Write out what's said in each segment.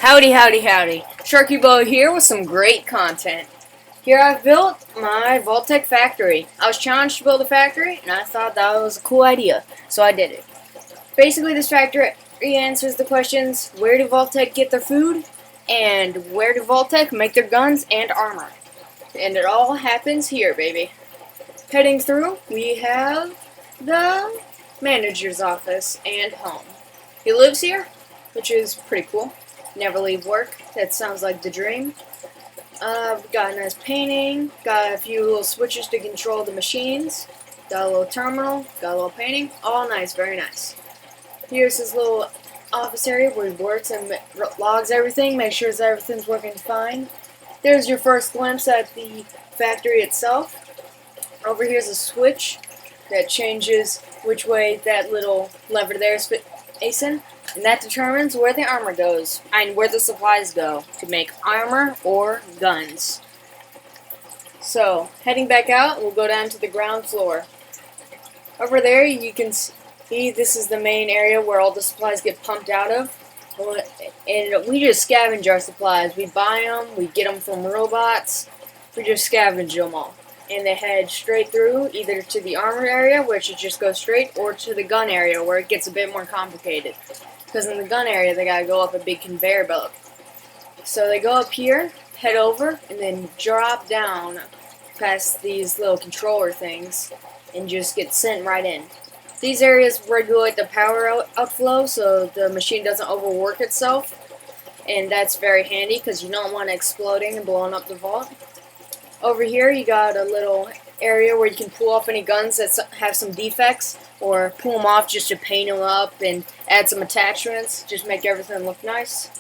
Howdy, howdy, howdy. Sharky Boy here with some great content. Here I've built my Vault-Tec factory. I was challenged to build a factory, and I thought that was a cool idea, so I did it. Basically, this factory answers the questions, where do Vault-Tec get their food, and where do Vault-Tec make their guns and armor. And it all happens here, baby. Heading through, we have the manager's office and home. He lives here, which is pretty cool. Never leave work. That sounds like the dream. We've got a nice painting. Got a few little switches to control the machines. Got a little terminal. Got a little painting. All nice. Very nice. Here's his little office area where he works and logs everything. Make sure everything's working fine. There's your first glimpse at the factory itself. Over here's a switch that changes which way that little lever there is facing. And that determines where the armor goes, and where the supplies go to make armor or guns. So, heading back out, we'll go down to the ground floor. Over there, you can see this is the main area where all the supplies get pumped out of. And we just scavenge our supplies. We buy them, we get them from robots, we just scavenge them all. And they head straight through, either to the armor area, which it just goes straight, or to the gun area, where it gets a bit more complicated. Because in the gun area, they gotta go up a big conveyor belt. So they go up here, head over, and then drop down past these little controller things, and just get sent right in. These areas regulate the power outflow, so the machine doesn't overwork itself, and that's very handy because you don't want it exploding and blowing up the vault. Over here, you got a little area where you can pull off any guns that have some defects, or pull them off just to paint them up and add some attachments, just make everything look nice.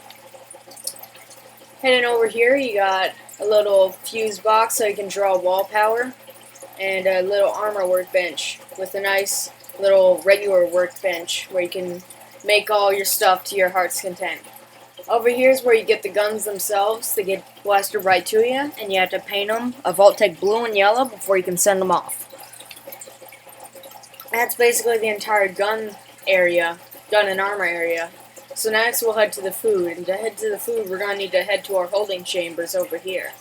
Heading over here, you got a little fuse box so you can draw wall power, and a little armor workbench with a nice little regular workbench where you can make all your stuff to your heart's content. Over here is where you get the guns themselves. They get blasted right to you, and you have to paint them a Vault-Tec blue and yellow before you can send them off. That's basically the entire gun and armor area. So next we'll head to the food, and to head to the food we're going to need to head to our holding chambers over here.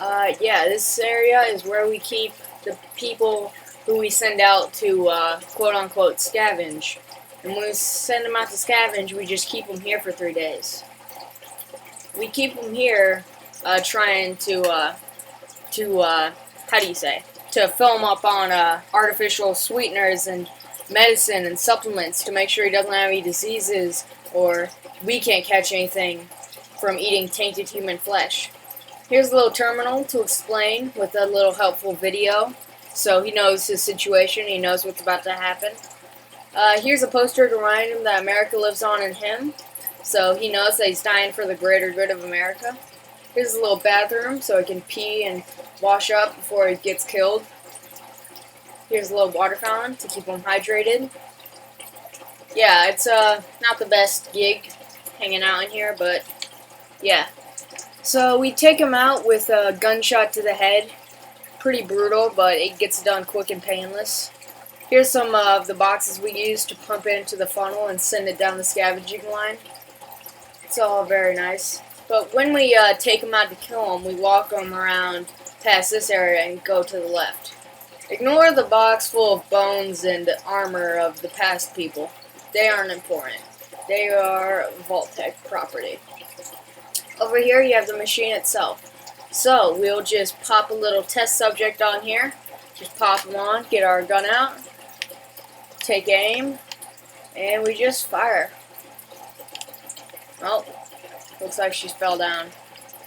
Yeah, this area is where we keep the people who we send out to quote-unquote scavenge. And when we send them out to scavenge, we just keep them here for 3 days. We keep them here trying to how do you say? To fill him up on artificial sweeteners and medicine and supplements to make sure he doesn't have any diseases, or we can't catch anything from eating tainted human flesh. Here's a little terminal to explain with a little helpful video, so he knows his situation, he knows what's about to happen. Here's a poster to remind him that America lives on in him, so he knows that he's dying for the greater good of America. Here's a little bathroom so he can pee and wash up before he gets killed. Here's a little water fountain to keep him hydrated. Yeah, it's not the best gig hanging out in here, but yeah. So we take him out with a gunshot to the head. Pretty brutal, but it gets done quick and painless. Here's some of the boxes we use to pump it into the funnel and send it down the scavenging line. It's all very nice. But when we take them out to kill them, we walk them around past this area and go to the left. Ignore the box full of bones and armor of the past people. They aren't important. They are Vault-Tec property. Over here you have the machine itself. So we'll just pop a little test subject on here. Just pop them on, get our gun out, take aim, and we just fire. Oh. Looks like she fell down.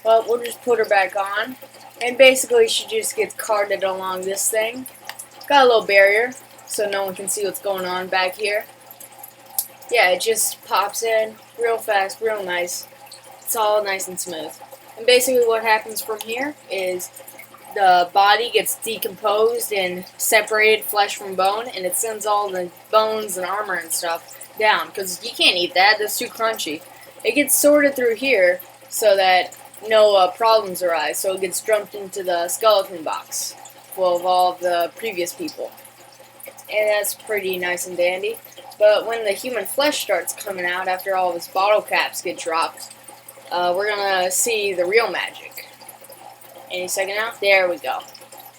Well, we'll just put her back on. And basically, she just gets carted along this thing. Got a little barrier, so no one can see what's going on back here. Yeah, it just pops in real fast, real nice. It's all nice and smooth. And basically what happens from here is the body gets decomposed and separated flesh from bone, and it sends all the bones and armor and stuff down, because you can't eat that, that's too crunchy. It gets sorted through here so that no problems arise, so it gets dumped into the skeleton box full of all the previous people. And that's pretty nice and dandy. But when the human flesh starts coming out after all of his bottle caps get dropped, we're gonna see the real magic. Any second now? There we go.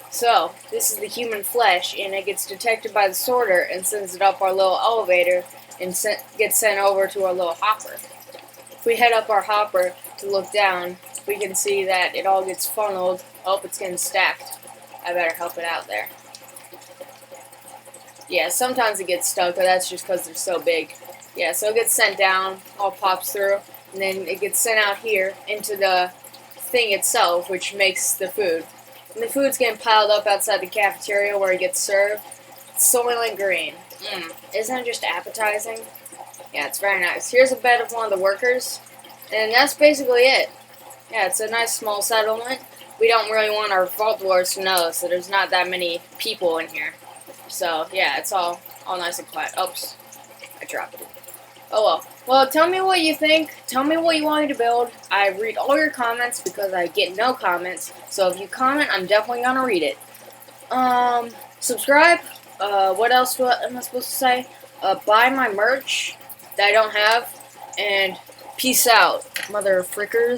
So, this is the human flesh, and it gets detected by the sorter and sends it up our little elevator and gets sent over to our little hopper. If we head up our hopper to look down, we can see that it all gets funneled. Oh, it's getting stacked. I better help it out there. Yeah, sometimes it gets stuck, but that's just because they're so big. Yeah, so it gets sent down, all pops through, and then it gets sent out here into the thing itself, which makes the food. And the food's getting piled up outside the cafeteria where it gets served. It's soylent green. Isn't it just appetizing? Yeah, it's very nice. Here's a bed of one of the workers, and that's basically it. Yeah, it's a nice small settlement. We don't really want our vault dwellers to know, so there's not that many people in here. So, yeah, it's all nice and quiet. Oops, I dropped it. Oh well. Well, tell me what you think. Tell me what you want me to build. I read all your comments because I get no comments. So if you comment, I'm definitely gonna read it. Subscribe. What else am I supposed to say? Buy my merch that I don't have. And peace out, mother frickers.